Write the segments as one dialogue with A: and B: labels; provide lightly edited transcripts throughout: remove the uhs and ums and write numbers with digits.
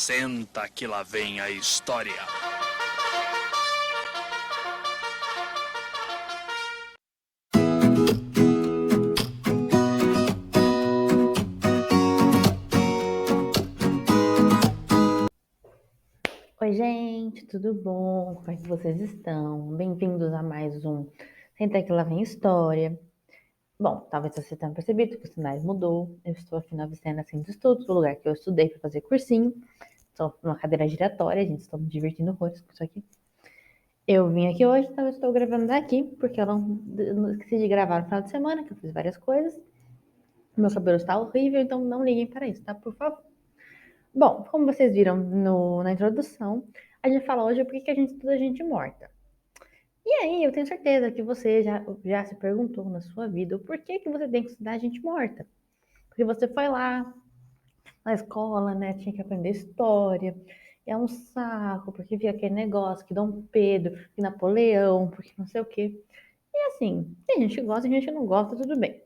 A: Senta que lá vem a história.
B: Oi, gente, tudo bom? Como é que vocês estão? Bem-vindos a mais um Senta que lá vem história. Bom, talvez você tenha percebido que o cenário mudou. Eu estou aqui na Vicena Centro de Estudos, o lugar que eu estudei para fazer cursinho. Estou numa cadeira giratória, a gente está me divertindo horrores com isso aqui. Eu vim aqui hoje, então eu estou gravando daqui, porque eu não esqueci de gravar no final de semana, que eu fiz várias coisas. Meu cabelo está horrível, então não liguem para isso, tá? Por favor. Bom, como vocês viram na introdução, a gente fala hoje por que a gente estuda gente morta. E aí, eu tenho certeza que você já se perguntou na sua vida o porquê que você tem que estudar gente morta. Porque você foi lá na escola, né, tinha que aprender história, é um saco, porque via aquele negócio que Dom Pedro, que Napoleão, porque não sei o quê. E assim, tem gente que gosta, tem gente que não gosta, tudo bem.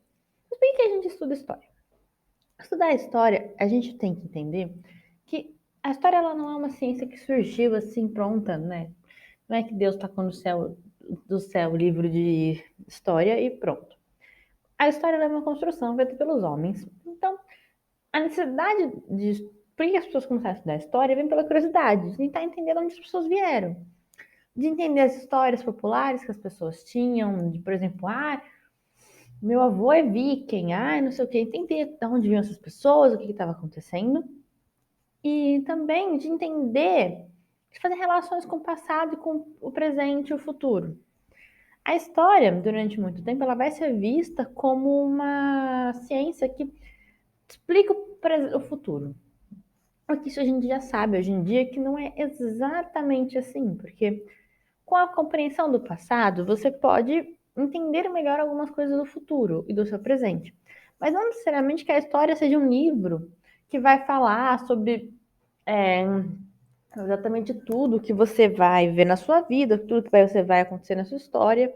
B: Mas por que a gente estuda história? Estudar história, a gente tem que entender que a história ela não é uma ciência que surgiu assim pronta, né? Não é que Deus tacou no céu do céu o livro de história e pronto. A história é uma construção feita pelos homens. Então, a necessidade de. Por que as pessoas começaram a estudar história? Vem pela curiosidade, de tentar entender de onde as pessoas vieram. De entender as histórias populares que as pessoas tinham, de, por exemplo, meu avô é viking, não sei o quê. Entender de onde vinham essas pessoas, o que estava acontecendo. E também de entender, de fazer relações com o passado e com o presente e o futuro. A história, durante muito tempo, ela vai ser vista como uma ciência que explica o futuro. Porque isso a gente já sabe hoje em dia que não é exatamente assim, porque com a compreensão do passado, você pode entender melhor algumas coisas do futuro e do seu presente. Mas não necessariamente que a história seja um livro que vai falar sobre exatamente tudo que você vai ver na sua vida, tudo que você vai acontecer na sua história.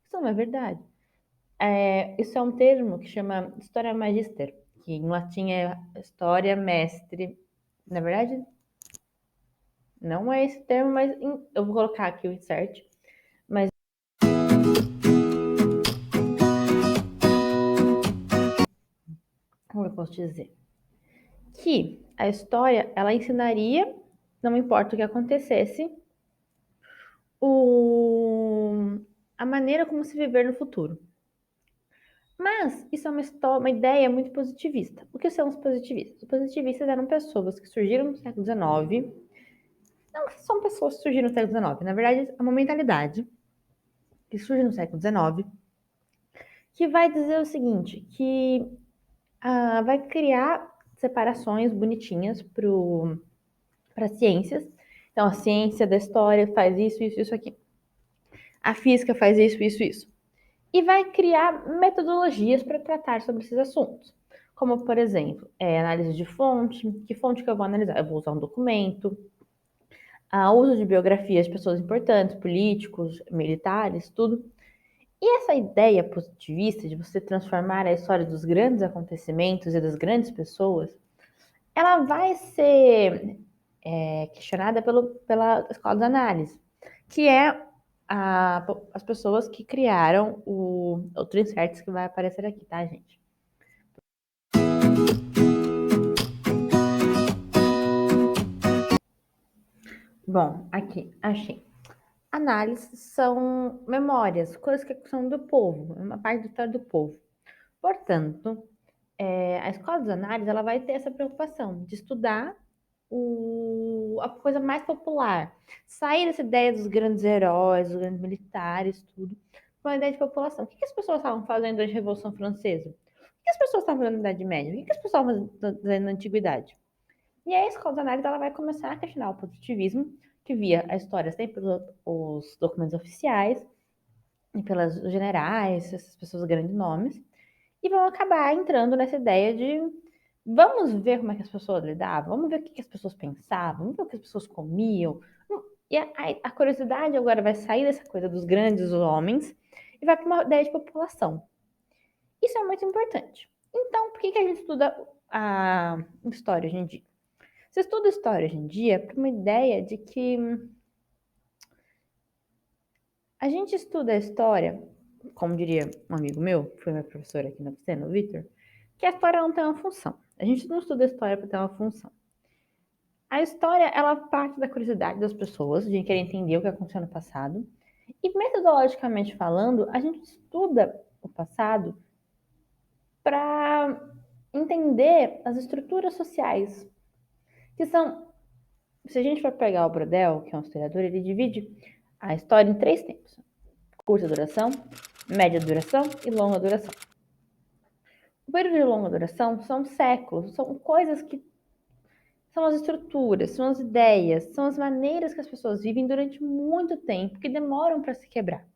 B: Isso não é verdade. Isso é um termo que chama História Magister, que em latim é História Mestre. Na verdade, não é esse termo, mas eu vou colocar aqui o insert. Mas como eu posso dizer? Que a história, ela ensinaria, não importa o que acontecesse, a maneira como se viver no futuro. Mas isso é uma ideia muito positivista. O que são os positivistas? Os positivistas eram pessoas que surgiram no século XIX. Não são pessoas que surgiram no século XIX. Na verdade, é uma mentalidade que surge no século XIX que vai dizer o seguinte, que vai criar separações bonitinhas para ciências. Então, a ciência da história faz isso, isso, isso aqui. A física faz isso, isso, isso. E vai criar metodologias para tratar sobre esses assuntos. Como, por exemplo, análise de fonte. Que fonte que eu vou analisar? Eu vou usar um documento. Uso de biografias de pessoas importantes, políticos, militares, tudo. E essa ideia positivista de você transformar a história dos grandes acontecimentos e das grandes pessoas, ela vai ser questionada pela escola de análise, que é as pessoas que criaram o Tricertes que vai aparecer aqui, tá, gente? Bom, aqui, achei. Análises são memórias, coisas que são do povo, é uma parte da história do povo. Portanto, a escola dos análises ela vai ter essa preocupação de estudar a coisa mais popular. Sair dessa ideia dos grandes heróis, dos grandes militares, tudo, para uma ideia de população. O que as pessoas estavam fazendo durante a Revolução Francesa? O que as pessoas estavam fazendo na Idade Média? O que as pessoas estavam fazendo na Antiguidade? E aí a escola de análise ela vai começar a questionar o positivismo, que via a história sempre pelos documentos oficiais e pelas generais, essas pessoas grandes nomes, e vão acabar entrando nessa ideia de vamos ver como é que as pessoas lidavam, vamos ver o que as pessoas pensavam, vamos ver o que as pessoas comiam. E a curiosidade agora vai sair dessa coisa dos grandes homens e vai para uma ideia de população. Isso é muito importante. Então, por que a gente estuda a história hoje em dia? Se estuda história hoje em dia para uma ideia de que a gente estuda a história, como diria um amigo meu, que foi meu professor aqui na oficina, o Victor, que a história não tem uma função. A gente não estuda a história para ter uma função. A história, ela parte da curiosidade das pessoas, de querer entender o que aconteceu no passado. E metodologicamente falando, a gente estuda o passado para entender as estruturas sociais, que são, se a gente for pegar o Brodel, que é um historiador, ele divide a história em 3 tempos: curta duração, média duração e longa duração. O período de longa duração são séculos, são coisas que são as estruturas, são as ideias, são as maneiras que as pessoas vivem durante muito tempo, que demoram para se quebrar.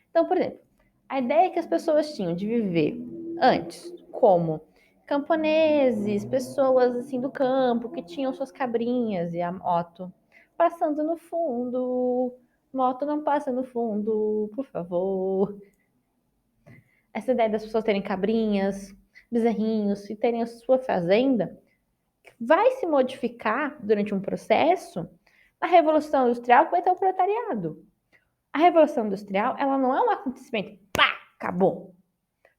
B: Então, por exemplo, a ideia que as pessoas tinham de viver antes, como camponeses, pessoas assim do campo, que tinham suas cabrinhas e a moto passando no fundo. Moto não passa no fundo, por favor. Essa ideia das pessoas terem cabrinhas, bezerrinhos e terem a sua fazenda vai se modificar durante um processo. Na Revolução Industrial vai ter o proletariado. A Revolução Industrial, ela não é um acontecimento, pá, acabou.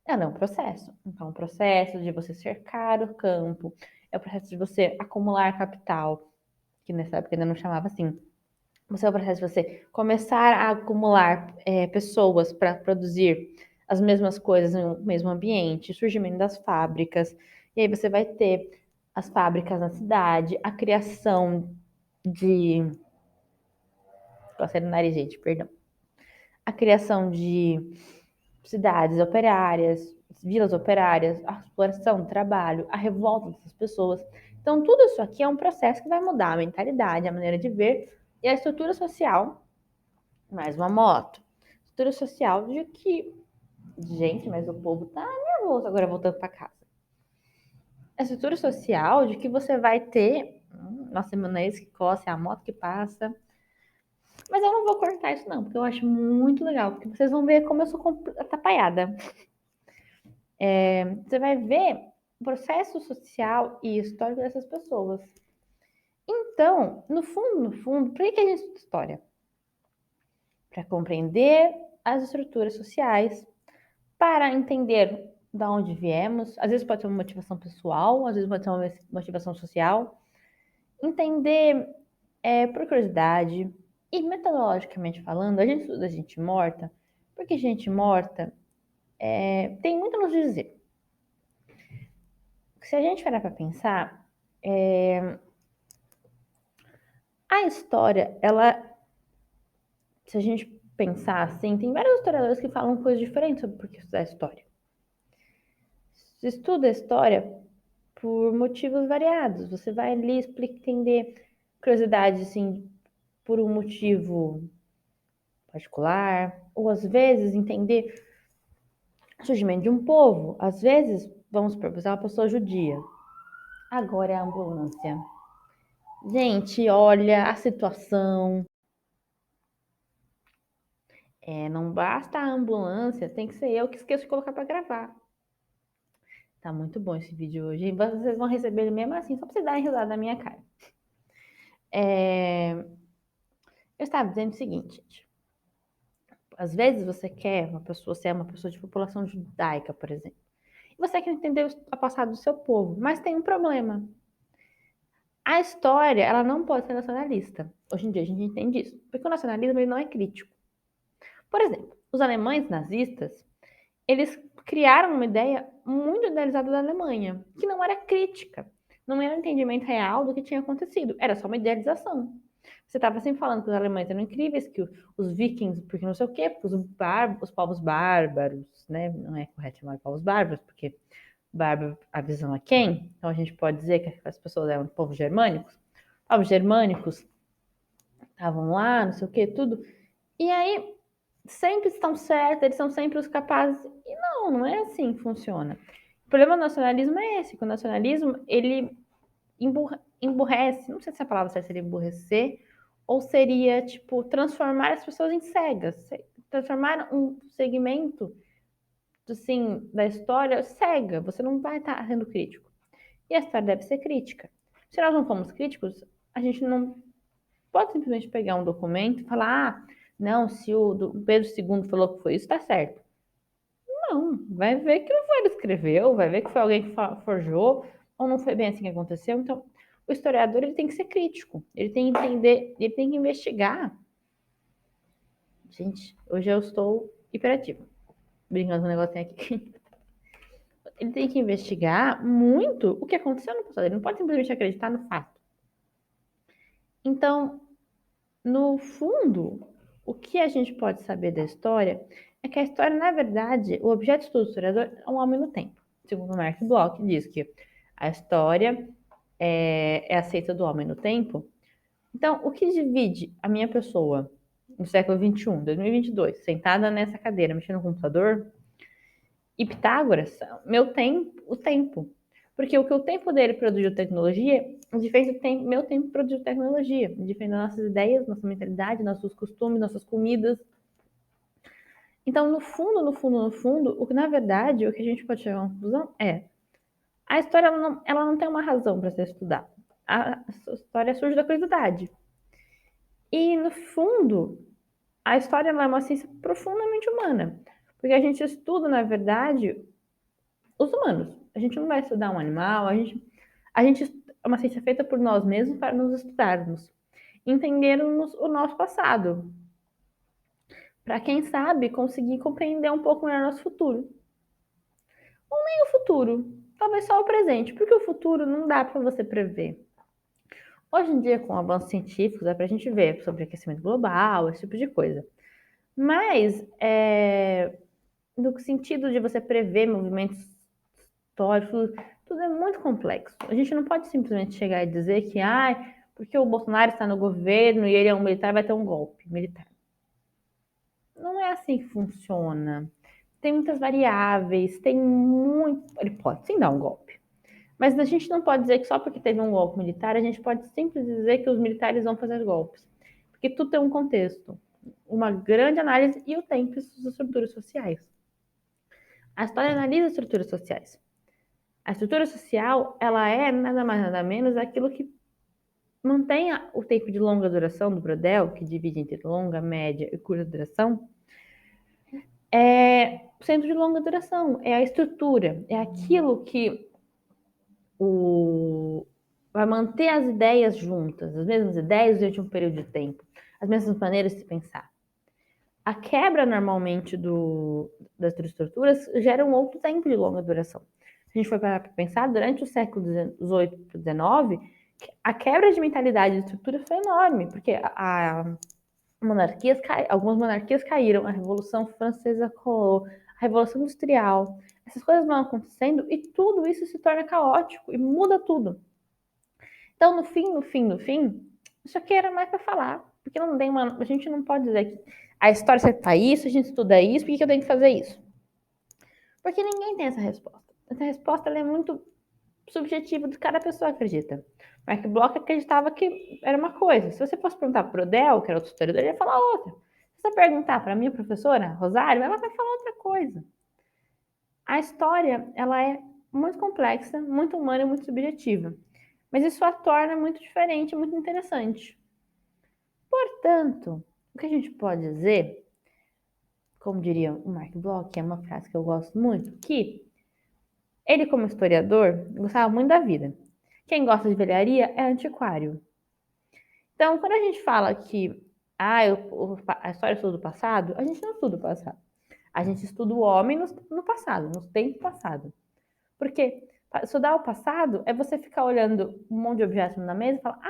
B: Ela é um processo. Então, é um processo de você cercar o campo, é o processo de você acumular capital, que nessa época ainda não chamava assim. É o processo de você começar a acumular pessoas para produzir as mesmas coisas no mesmo ambiente, surgimento das fábricas, e aí você vai ter as fábricas na cidade, a criação de. Coceira no nariz, gente, perdão. A criação de cidades operárias, vilas operárias, a exploração do trabalho, a revolta dessas pessoas. Então, tudo isso aqui é um processo que vai mudar a mentalidade, a maneira de ver e a estrutura social. Mais uma moto. Estrutura social de que, gente, mas o povo tá nervoso agora voltando para casa. A estrutura social de que você vai ter. Nossa, meu nariz que coça, é a moto que passa. Mas eu não vou cortar isso, não, porque eu acho muito legal, porque vocês vão ver como eu sou atrapalhada. Você vai ver o processo social e histórico dessas pessoas. Então, no fundo, por que a gente estuda história? Para compreender as estruturas sociais, para entender de onde viemos. Às vezes pode ser uma motivação pessoal, às vezes pode ser uma motivação social. Entender por curiosidade. E metodologicamente falando, a gente estuda gente morta, porque gente morta tem muito a nos dizer. Se a gente parar para pensar, a história, ela, se a gente pensar assim, tem vários historiadores que falam coisas diferentes sobre por que estudar história. Se estuda a história por motivos variados. Você vai ali entender curiosidade, assim, por um motivo particular, ou às vezes entender o surgimento de um povo. Às vezes, vamos supor, você é uma pessoa judia. Agora é a ambulância. Gente, olha a situação. Não basta a ambulância, tem que ser eu que esqueço de colocar para gravar. Tá muito bom esse vídeo hoje. E vocês vão receber ele mesmo assim, só pra vocês darem risada na minha cara. Eu estava dizendo o seguinte, gente. Às vezes você é uma pessoa de população judaica, por exemplo. E você quer entender o passado do seu povo, mas tem um problema. A história, ela não pode ser nacionalista. Hoje em dia a gente entende isso, porque o nacionalismo ele não é crítico. Por exemplo, os alemães nazistas, eles criaram uma ideia muito idealizada da Alemanha, que não era crítica, não era um entendimento real do que tinha acontecido, era só uma idealização. Você estava sempre falando que os alemães eram incríveis, que os vikings, porque não sei o quê, porque os povos bárbaros, né? Não é correto chamar de povos bárbaros, porque bárbaro a visão a quem? Então a gente pode dizer que as pessoas eram povos germânicos. Povos germânicos estavam lá, não sei o quê, tudo. E aí sempre estão certos, eles são sempre os capazes. E não é assim que funciona. O problema do nacionalismo é esse, que o nacionalismo, ele emburrece, não sei se a palavra certa seria emburrecer, ou seria, tipo, transformar as pessoas em cegas, transformar um segmento, assim, da história cega, você não vai estar sendo crítico. E a história deve ser crítica. Se nós não formos críticos, a gente não pode simplesmente pegar um documento e falar, não, se o Pedro II falou que foi isso, tá certo. Não, vai ver que não foi ele que escreveu, vai ver que foi alguém que forjou, ou não foi bem assim que aconteceu. Então, o historiador ele tem que ser crítico, ele tem que entender, ele tem que investigar. Gente, hoje eu estou hiperativa, brincando com um negocinho aqui. Ele tem que investigar muito o que aconteceu no passado, ele não pode simplesmente acreditar no fato. Então, no fundo, o que a gente pode saber da história é que a história, na verdade, o objeto de estudo do historiador é um homem no tempo. Segundo Mark Bloch, diz que a história é a seita do homem no tempo. Então, o que divide a minha pessoa no século XXI, 2022, sentada nessa cadeira, mexendo no computador, e Pitágoras, meu tempo, o tempo. Porque o que o tempo dele produziu tecnologia, diferente do tempo, meu tempo produziu tecnologia, diferente das nossas ideias, nossa mentalidade, nossos costumes, nossas comidas. Então, no fundo, o que na verdade, o que a gente pode chegar a uma conclusão é a história ela não tem uma razão para ser estudada. A história surge da curiosidade. E, no fundo, a história é uma ciência profundamente humana. Porque a gente estuda, na verdade, os humanos. A gente não vai estudar um animal, a gente é uma ciência feita por nós mesmos para nos estudarmos, entendermos o nosso passado, para quem sabe conseguir compreender um pouco melhor nosso futuro. Ou nem o futuro, talvez só o presente, porque o futuro não dá para você prever. Hoje em dia, com avanços científicos, dá para a gente ver sobre aquecimento global, esse tipo de coisa. Mas, no sentido de você prever movimentos históricos, tudo é muito complexo. A gente não pode simplesmente chegar e dizer que, porque o Bolsonaro está no governo e ele é um militar, vai ter um golpe militar. Não é assim que funciona. Tem muitas variáveis, tem muito. Ele pode sim dar um golpe. Mas a gente não pode dizer que só porque teve um golpe militar, a gente pode simplesmente dizer que os militares vão fazer golpes. Porque tudo tem um contexto, uma grande análise e o tempo e suas estruturas sociais. A história analisa as estruturas sociais. A estrutura social, ela é nada mais nada menos aquilo que mantém o tempo de longa duração do Brodel, que divide entre longa, média e curta duração, é o centro de longa duração, é a estrutura, é aquilo que vai manter as ideias juntas, as mesmas ideias durante um período de tempo, as mesmas maneiras de se pensar. A quebra, normalmente, das estruturas gera um outro tempo de longa duração. Se a gente for parar para pensar, durante o século XVIII para XIX, a quebra de mentalidade e de estrutura foi enorme, porque algumas monarquias caíram, a Revolução Francesa colou, a Revolução Industrial, essas coisas vão acontecendo e tudo isso se torna caótico e muda tudo. Então, no fim, isso aqui era mais para falar, porque não tem a gente não pode dizer que a história serve para isso, a gente estuda isso, por que eu tenho que fazer isso? Porque ninguém tem essa resposta. Essa resposta é muito subjetiva de cada pessoa acredita. Mark Bloch acreditava que era uma coisa. Se você fosse perguntar para o Del, que era outro historiador, ele ia falar outra. Se você perguntar para a minha professora, Rosário, ela vai falar outra coisa. A história, ela é muito complexa, muito humana e muito subjetiva. Mas isso a torna muito diferente, muito interessante. Portanto, o que a gente pode dizer, como diria o Mark Bloch, que é uma frase que eu gosto muito, que ele, como historiador, gostava muito da vida. Quem gosta de velharia é antiquário. Então, quando a gente fala que a história estuda o passado, a gente não estuda o passado. A gente estuda o homem no passado, no tempo passado. Porque estudar o passado é você ficar olhando um monte de objetos na mesa e falar,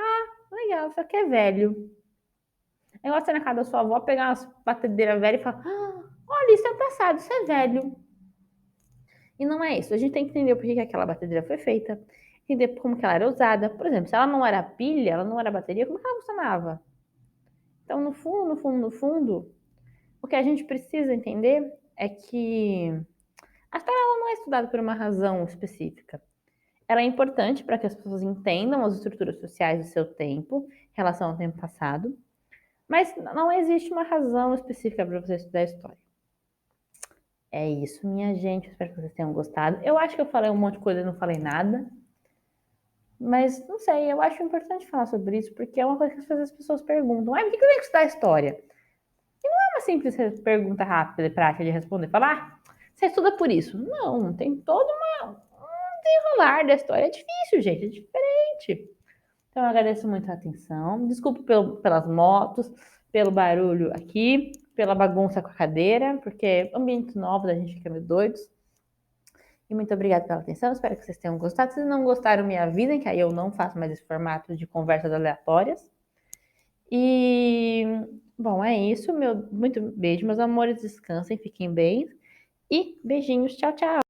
B: legal, isso aqui é velho. É igual você na casa da sua avó, pegar umas batedeiras velhas e falar, olha, isso é passado, isso é velho. E não é isso. A gente tem que entender por que aquela batedeira foi feita, entender como que ela era usada. Por exemplo, se ela não era pilha, ela não era bateria, como que ela funcionava? Então, no fundo, o que a gente precisa entender é que a história ela não é estudada por uma razão específica. Ela é importante para que as pessoas entendam as estruturas sociais do seu tempo, em relação ao tempo passado, mas não existe uma razão específica para você estudar a história. É isso, minha gente. Espero que vocês tenham gostado. Eu acho que eu falei um monte de coisa e não falei nada. Mas não sei, eu acho importante falar sobre isso, porque é uma coisa que às vezes as pessoas perguntam: por que eu tenho que estudar história? E não é uma simples pergunta rápida e prática de responder, falar, você estuda por isso. Não, tem todo um desenrolar da história. É difícil, gente, é diferente. Então eu agradeço muito a atenção. Desculpe pelas motos, pelo barulho aqui, pela bagunça com a cadeira, porque é ambiente novo, a gente fica meio doidos. E muito obrigada pela atenção, espero que vocês tenham gostado. Se não gostaram, me avisem, que aí eu não faço mais esse formato de conversas aleatórias. E, bom, é isso. Muito beijo, meus amores. Descansem, fiquem bem. E beijinhos. Tchau, tchau.